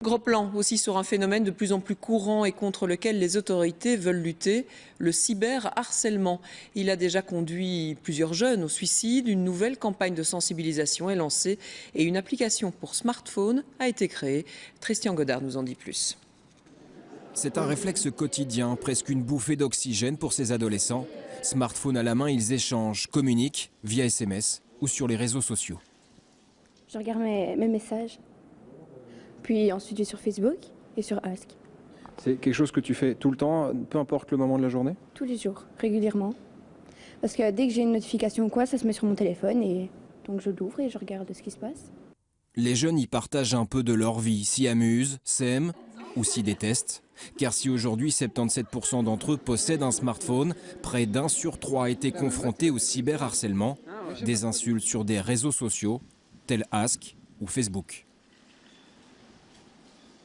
Gros plan aussi sur un phénomène de plus en plus courant et contre lequel les autorités veulent lutter, le cyberharcèlement. Il a déjà conduit plusieurs jeunes au suicide. Une nouvelle campagne de sensibilisation est lancée et une application pour smartphone a été créée. Christian Godard nous en dit plus. C'est un réflexe quotidien, presque une bouffée d'oxygène pour ces adolescents. Smartphone à la main, ils échangent, communiquent via SMS ou sur les réseaux sociaux. Je regarde mes messages. Puis ensuite, je vais sur Facebook et sur Ask. C'est quelque chose que tu fais tout le temps, peu importe le moment de la journée? Tous les jours, régulièrement. Parce que dès que j'ai une notification ou quoi, ça se met sur mon téléphone et donc je l'ouvre et je regarde ce qui se passe. Les jeunes y partagent un peu de leur vie, s'y amusent, s'aiment ou s'y détestent. Car si aujourd'hui 77% d'entre eux possèdent un smartphone, près d'1 sur 3 a été confronté au cyberharcèlement, des insultes sur des réseaux sociaux tels Ask ou Facebook.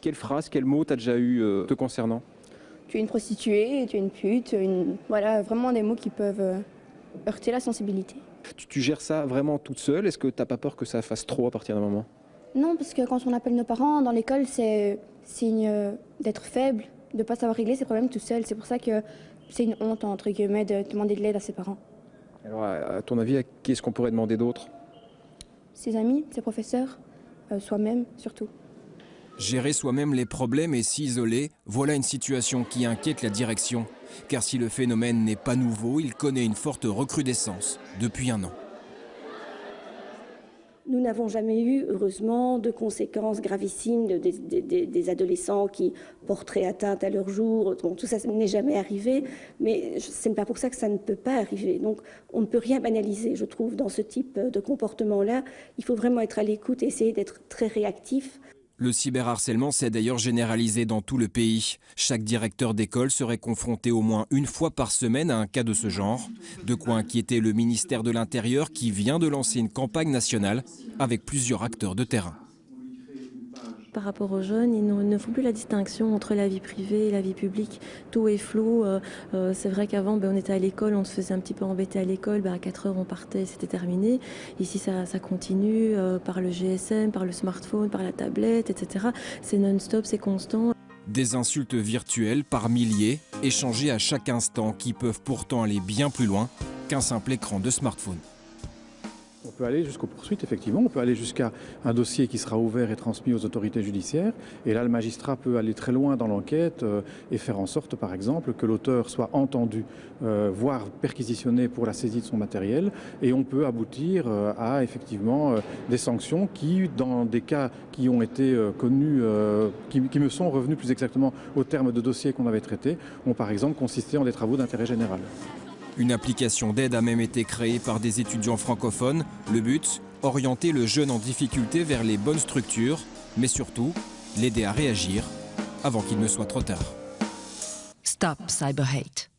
Quelle phrase, quel mot t'as déjà eu te concernant? Tu es une prostituée, tu es une pute, voilà, vraiment des mots qui peuvent heurter la sensibilité. Tu gères ça vraiment toute seule? Est-ce que t'as pas peur que ça fasse trop à partir d'un moment? Non, parce que quand on appelle nos parents dans l'école, c'est signe d'être faible, de ne pas savoir régler ses problèmes tout seul. C'est pour ça que c'est une honte, entre guillemets, de demander de l'aide à ses parents. Alors, à ton avis, à qui est-ce qu'on pourrait demander d'autre? Ses amis, ses professeurs, soi-même surtout. Gérer soi-même les problèmes et s'isoler, voilà une situation qui inquiète la direction. Car si le phénomène n'est pas nouveau, il connaît une forte recrudescence depuis 1 an. Nous n'avons jamais eu, heureusement, de conséquences gravissimes des adolescents qui porteraient atteinte à leur jour. Bon, tout ça n'est jamais arrivé, mais ce n'est pas pour ça que ça ne peut pas arriver. Donc on ne peut rien banaliser, je trouve, dans ce type de comportement-là. Il faut vraiment être à l'écoute et essayer d'être très réactif. Le cyberharcèlement s'est d'ailleurs généralisé dans tout le pays. Chaque directeur d'école serait confronté au moins 1 fois par semaine à un cas de ce genre. De quoi inquiéter le ministère de l'Intérieur qui vient de lancer une campagne nationale avec plusieurs acteurs de terrain. Par rapport aux jeunes, ils ne font plus la distinction entre la vie privée et la vie publique. Tout est flou. C'est vrai qu'avant, on était à l'école, on se faisait un petit peu embêter à l'école. À 4 heures, on partait, c'était terminé. Ici, ça continue par le GSM, par le smartphone, par la tablette, etc. C'est non-stop, c'est constant. Des insultes virtuelles par milliers, échangées à chaque instant, qui peuvent pourtant aller bien plus loin qu'un simple écran de smartphone. On peut aller jusqu'aux poursuites, effectivement. On peut aller jusqu'à un dossier qui sera ouvert et transmis aux autorités judiciaires. Et là, le magistrat peut aller très loin dans l'enquête et faire en sorte, par exemple, que l'auteur soit entendu, voire perquisitionné pour la saisie de son matériel. Et on peut aboutir à, effectivement, des sanctions qui, dans des cas qui ont été connus, qui me sont revenus plus exactement au terme de dossiers qu'on avait traités, ont par exemple consisté en des travaux d'intérêt général. Une application d'aide a même été créée par des étudiants francophones. Le but, orienter le jeune en difficulté vers les bonnes structures, mais surtout, l'aider à réagir avant qu'il ne soit trop tard. Stop Cyber Hate.